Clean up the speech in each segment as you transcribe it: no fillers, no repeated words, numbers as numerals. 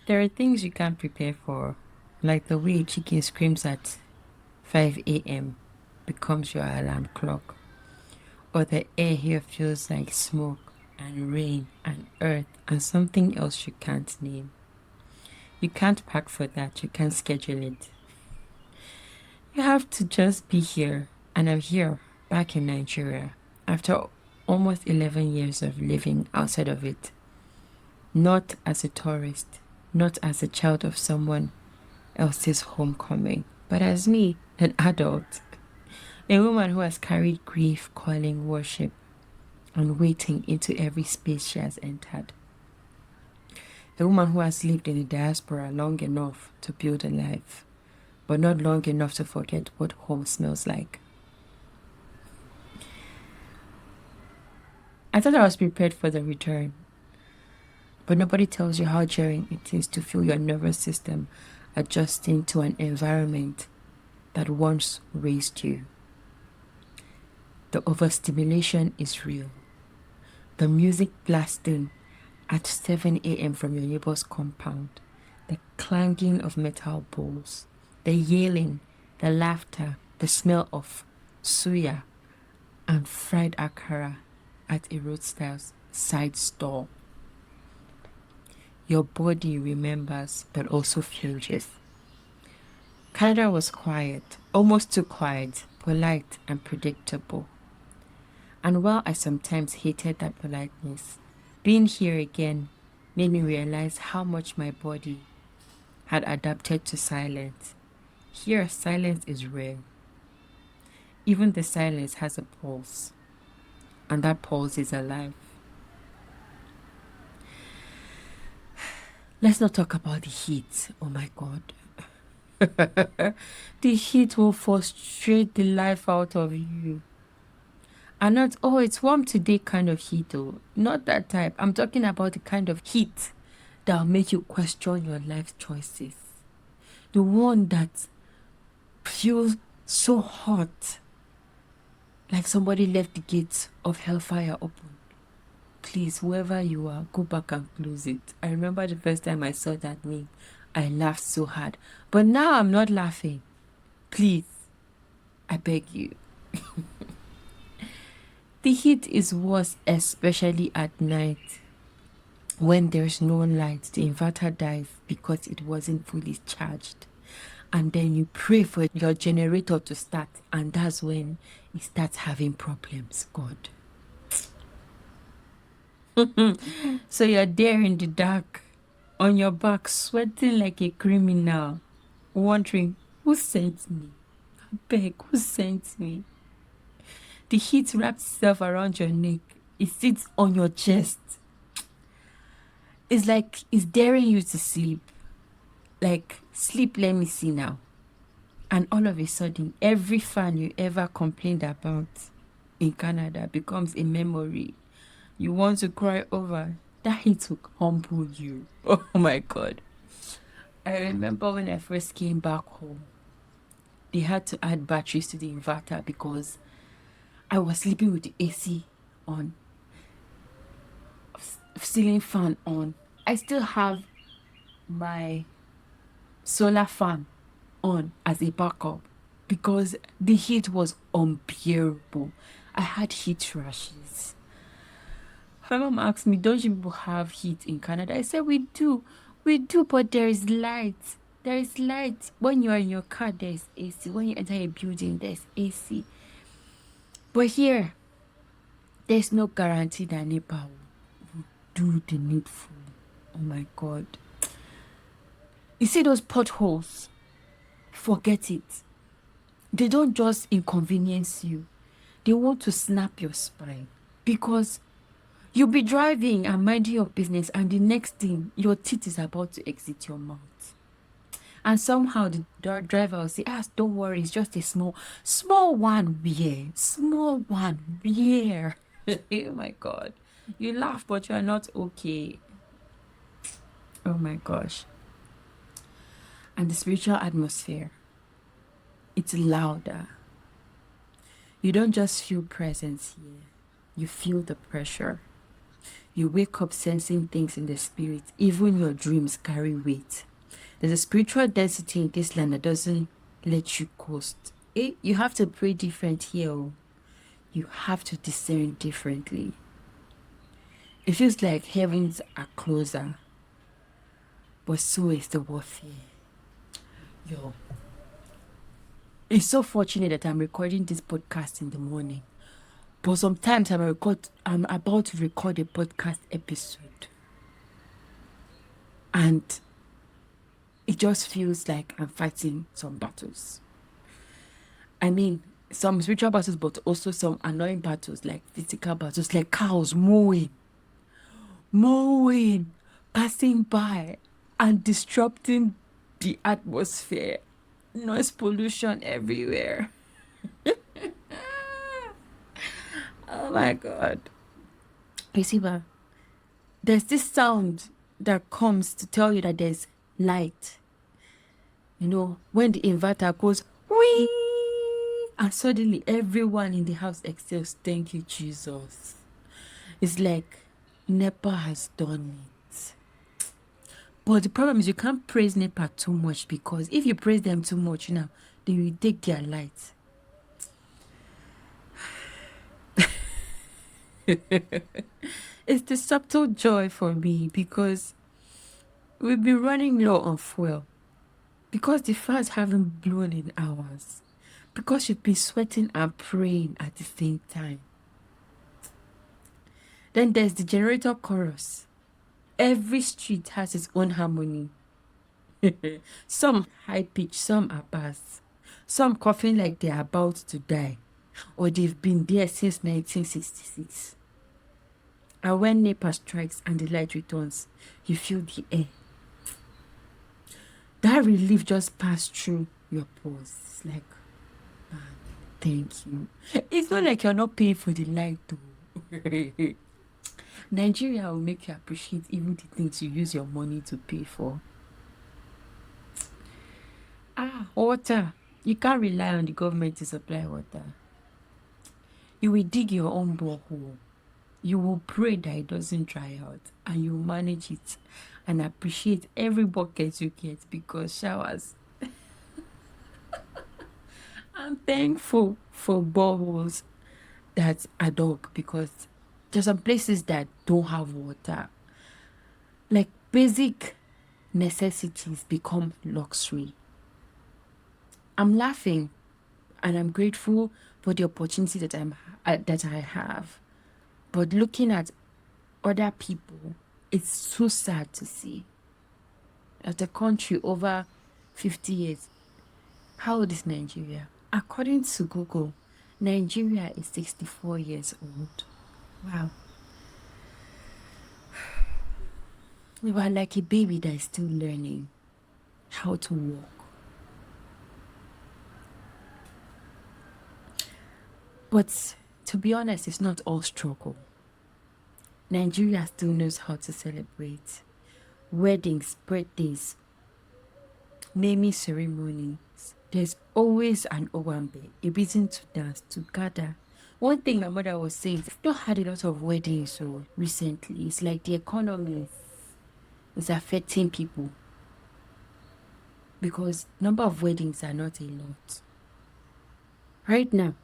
There are things you can't prepare for, like the way a chicken screams at 5 a.m. becomes your alarm clock, or the air here feels like smoke and rain and earth and something else you can't name. You can't pack for that, you can't schedule it. You have to just be here, and I'm here, back in Nigeria, after almost 11 years of living outside of it. Not as a tourist, not as a child of someone else's homecoming, but as me, an adult, a woman who has carried grief, calling, worship, and waiting into every space she has entered. A woman who has lived in the diaspora long enough to build a life, but not long enough to forget what home smells like. I thought I was prepared for the return, but nobody tells you how jarring it is to feel your nervous system adjusting to an environment that once raised you. The overstimulation is real. The music blasting at 7 a.m. from your neighbor's compound, the clanging of metal bowls, the yelling, the laughter, the smell of suya and fried akara at a roadside side stall. Your body remembers but also fuses. Canada was quiet, almost too quiet, polite and predictable. And while I sometimes hated that politeness, being here again made me realize how much my body had adapted to silence. Here, silence is rare. Even the silence has a pulse, and that pulse is alive. Let's not talk about the heat. Oh my God. The heat will frustrate the life out of you. And not, oh, it's warm today kind of heat, though. Not that type. I'm talking about the kind of heat that will make you question your life choices. The one that feels so hot, like somebody left the gates of hellfire open. Please, whoever you are, go back and close it. I remember the first time I saw that meme, I laughed so hard. But now I'm not laughing. Please, I beg you. The heat is worse, especially at night. When there's no light, the inverter dies because it wasn't fully charged. And then you pray for your generator to start, and that's when it starts having problems. God. So you're there in the dark, on your back, sweating like a criminal, wondering, who sent me? I beg, who sent me? The heat wraps itself around your neck. It sits on your chest. It's like it's daring you to sleep. Like, sleep, let me see now. And all of a sudden, every fan you ever complained about in Canada becomes a memory you want to cry over. That heat will humble you. Oh my God. I remember when I first came back home, they had to add batteries to the inverter because I was sleeping with the AC on, ceiling fan on. I still have my solar fan on as a backup because the heat was unbearable. I had heat rashes. My mom asked me, don't you people have heat in Canada? I said, we do, but there is light. There is light. When you are in your car, there is AC. When you enter a building, there's AC. But here, there's no guarantee that NEPA will do the needful. Oh my God. You see those potholes? Forget it. They don't just inconvenience you. They want to snap your spine because you'll be driving and minding your business, and the next thing, your teeth is about to exit your mouth. And somehow the driver will say, don't worry, it's just a small one. Yeah, small one. Yeah. Oh my God. You laugh, but you're not okay. Oh my gosh. And the spiritual atmosphere, it's louder. You don't just feel presence here. You feel the pressure. You wake up sensing things in the spirit. Even your dreams carry weight. There's a spiritual density in this land that doesn't let you coast. You have to pray different here. Oh. You have to discern differently. It feels like heavens are closer, but so is the warfare. Yo, it's so fortunate that I'm recording this podcast in the morning. But sometimes I'm about to record a podcast episode. And it just feels like I'm fighting some battles. I mean, some spiritual battles, but also some annoying battles, like physical battles, like cows mowing, passing by and disrupting the atmosphere. Noise pollution everywhere. Oh my God. You see, but there's this sound that comes to tell you that there's light. You know, when the inverter goes, whee, and suddenly everyone in the house exhales, thank you, Jesus. It's like NEPA has done it. But the problem is you can't praise NEPA too much, because if you praise them too much now, they will take their light. It's the subtle joy for me, because we've been running low on fuel, because the fans haven't blown in hours, because you've been sweating and praying at the same time. Then there's the generator chorus. Every street has its own harmony. Some high pitch, some are bass, some coughing like they're about to die, or they've been there since 1966. And when NEPA strikes and the light returns, you feel the air. That relief just passed through your pores. It's like, man, thank you. It's not like you're not paying for the light, though. Nigeria will make you appreciate even the things you use your money to pay for. Water. You can't rely on the government to supply water. You will dig your own borehole. You will pray that it doesn't dry out, and you will manage it and appreciate every bucket you get, because showers. I'm thankful for boreholes that are dug, because there's some places that don't have water. Like basic necessities become luxury. I'm laughing and I'm grateful for the opportunity that I have. But looking at other people, it's so sad to see. As a country over 50 years, how old is Nigeria? According to Google, Nigeria is 64 years old. Wow. We were like a baby that is still learning how to walk. But to be honest, it's not all struggle. Nigeria still knows how to celebrate weddings, birthdays, naming ceremonies. There's always an owambe, a reason to dance, to gather. One thing my mother was saying, we've not had a lot of weddings so recently. It's like the economy is affecting people, because number of weddings are not a lot. Right now,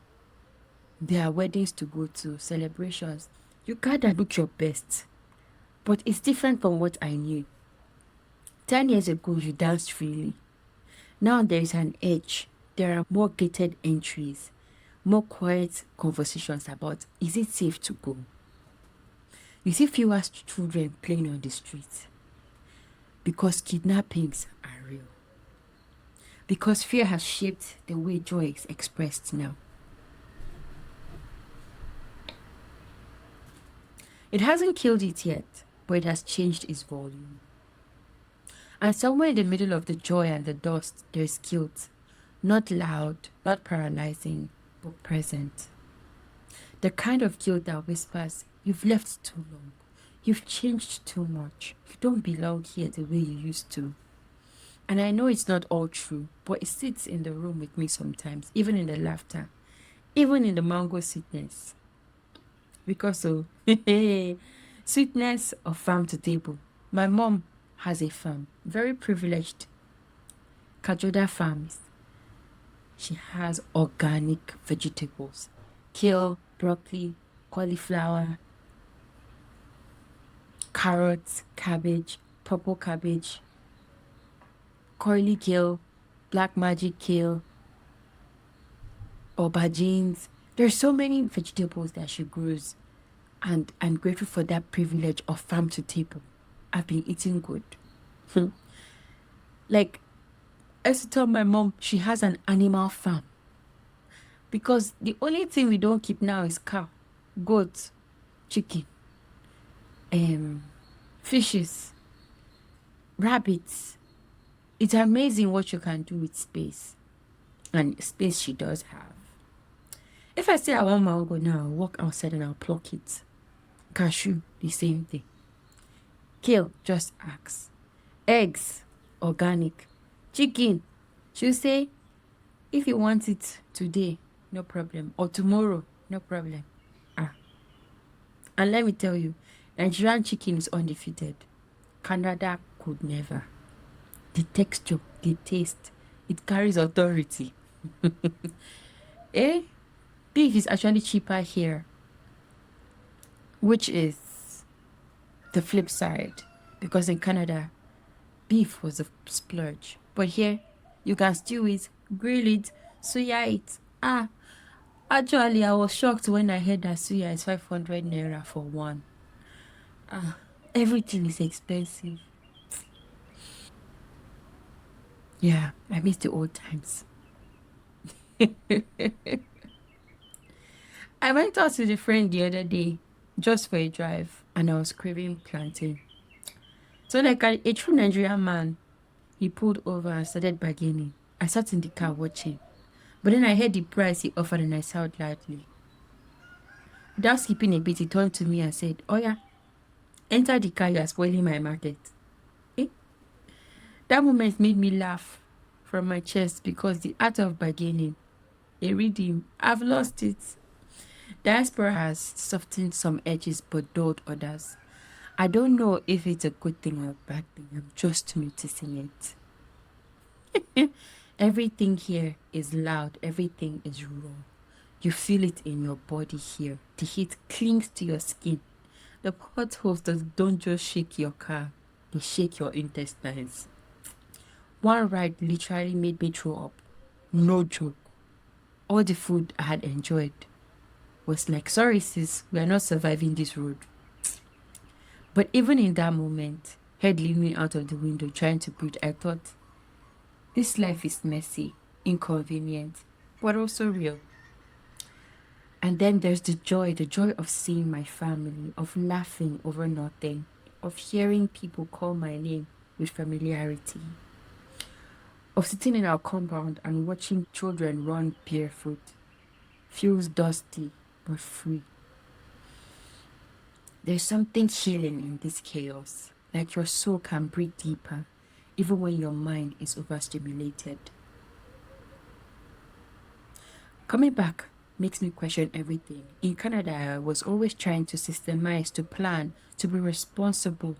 there are weddings to go to, celebrations. You gotta look your best. But it's different from what I knew. 10 years ago, you danced freely. Now there is an edge. There are more gated entries, more quiet conversations about, is it safe to go? You see fewer children playing on the street, because kidnappings are real. Because fear has shaped the way joy is expressed now. It hasn't killed it yet, but it has changed its volume. And somewhere in the middle of the joy and the dust, there is guilt. Not loud, not paralyzing, but present. The kind of guilt that whispers, you've left too long. You've changed too much. You don't belong here the way you used to. And I know it's not all true, but it sits in the room with me sometimes, even in the laughter, even in the mango sweetness. Because Sweetness of farm to table. My mom has a farm, very privileged. Kajoda Farms. She has organic vegetables, kale, broccoli, cauliflower, carrots, cabbage, purple cabbage, curly kale, black magic kale, aubergines. There's so many vegetables that she grows, and I'm grateful for that privilege of farm to table. I've been eating good. Like, I used to tell my mom she has an animal farm because the only thing we don't keep now is cow, goat, chicken, fishes, rabbits. It's amazing what you can do with space, and space she does have. If I say I want mango now, I'll walk outside and I'll pluck it. Cashew, the same thing. Kale, just ask. Eggs, organic. Chicken, she'll say, if you want it today, no problem. Or tomorrow, no problem. Ah. And let me tell you, Nigerian chicken is undefeated. Canada could never. The texture, the taste, it carries authority. Eh? Beef is actually cheaper here, which is the flip side. Because in Canada, beef was a splurge. But here, you can stew it, grill it, suya it. Ah, actually, I was shocked when I heard that suya is 500 naira for one. Ah, everything is expensive. Yeah, I miss the old times. I went out with a friend the other day just for a drive and I was craving plantain. So, like a true Nigerian man, he pulled over and started bargaining. I sat in the car watching. But then I heard the price he offered and I sighed loudly. Without skipping a bit, he turned to me and said, oh yeah, enter the car, you are spoiling my market. Eh? That moment made me laugh from my chest because the art of bargaining, a rhythm, I've lost it. Diaspora has softened some edges but dulled others. I don't know if it's a good thing or a bad thing. I'm just noticing it. Everything here is loud. Everything is raw. You feel it in your body here. The heat clings to your skin. The potholes that don't just shake your car, they shake your intestines. One ride literally made me throw up. No joke. All the food I had enjoyed was like, sorry sis, we are not surviving this road. But even in that moment, head leaning out of the window trying to breathe, I thought, this life is messy, inconvenient, but also real. And then there's the joy of seeing my family, of laughing over nothing, of hearing people call my name with familiarity, of sitting in our compound and watching children run barefoot. Feels dusty, but free. There's something healing in this chaos, like your soul can breathe deeper, even when your mind is overstimulated. Coming back makes me question everything. In Canada, I was always trying to systemize, to plan, to be responsible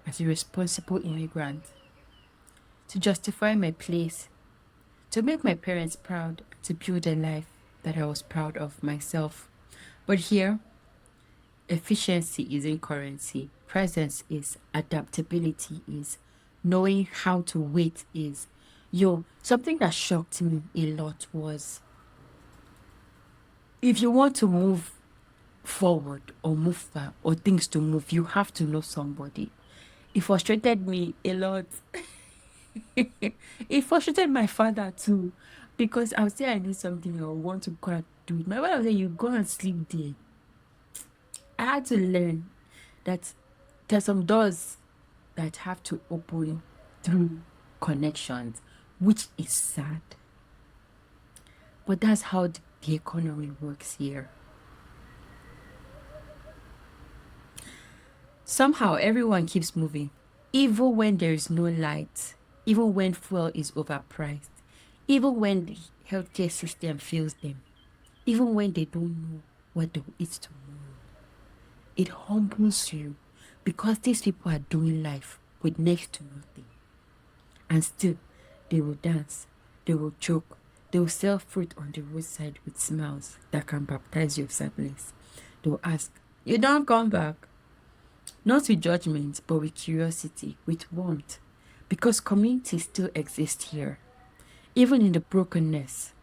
as a responsible immigrant, to justify my place, to make my parents proud, to build a life that I was proud of myself. But here, efficiency isn't currency, presence is, adaptability is, knowing how to wait is. Something that shocked me a lot was if you want to move forward or move far or things to move, you have to know somebody. It frustrated me a lot. It frustrated my father too because I would say I need something or want to go and do it. My father would say, you go and sleep there. I had to learn that there's some doors that have to open through connections, which is sad. But that's how the economy works here. Somehow everyone keeps moving, even when there is no light, even when fuel is overpriced, even when the healthcare system fails them, even when they don't know what they'll eat tomorrow. It humbles you because these people are doing life with next to nothing. And still, they will dance, they will joke, they will sell fruit on the roadside with smiles that can baptize your sadness. They will ask, "You don't come back?" Not with judgment, but with curiosity, with warmth. Because community still exists here. Even in the brokenness,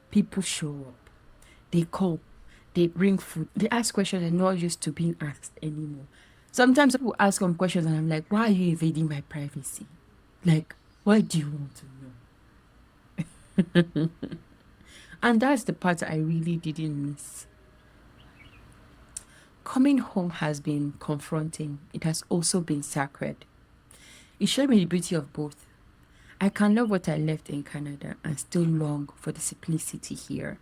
people show up. They call, they bring food, they ask questions they're not used to being asked anymore. Sometimes people ask some questions and I'm like, why are you invading my privacy? Like, why do you want to know? And that's the part I really didn't miss. Coming home has been confronting. It has also been sacred. It showed me the beauty of both. I can love what I left in Canada and still long for the simplicity here.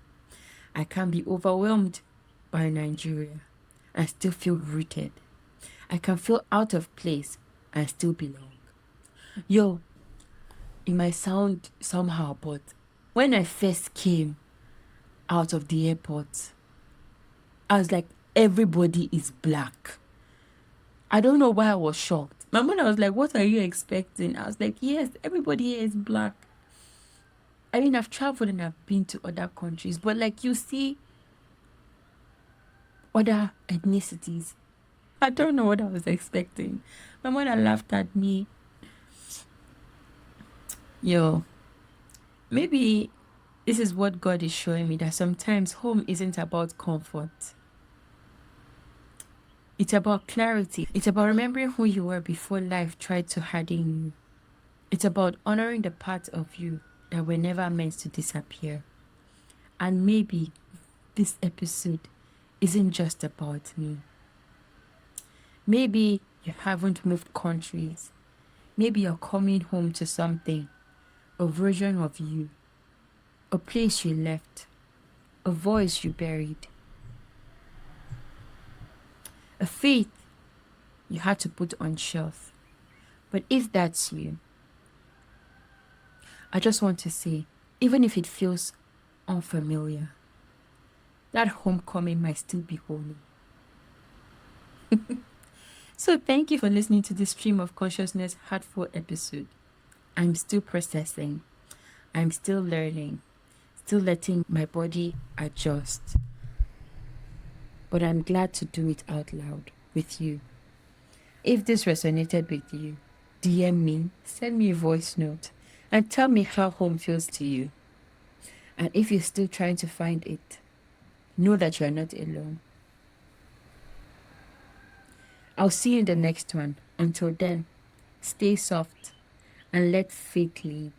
I can be overwhelmed by Nigeria and still feel rooted. I can feel out of place and still belong. Yo, it might sound somehow, but when I first came out of the airport, I was like, everybody is black. I don't know why I was shocked. My mother was like, what are you expecting? I was like, yes, everybody here is black. I mean, I've traveled and I've been to other countries, but like you see other ethnicities. I don't know what I was expecting. My mother laughed at me. Yo, maybe this is what God is showing me, that sometimes home isn't about comfort. It's about clarity. It's about remembering who you were before life tried to harden you. It's about honoring the parts of you that were never meant to disappear. And maybe this episode isn't just about me. Maybe you haven't moved countries. Maybe you're coming home to something, a version of you, a place you left, a voice you buried, a faith you had to put on shelf. But if that's you, I just want to say, even if it feels unfamiliar, that homecoming might still be holy. So thank you for listening to this Stream of Consciousness Heartful episode. I'm still processing. I'm still learning. Still letting my body adjust. But I'm glad to do it out loud with you. If this resonated with you, DM me, send me a voice note, and tell me how home feels to you. And if you're still trying to find it, know that you're not alone. I'll see you in the next one. Until then, stay soft and let faith lead.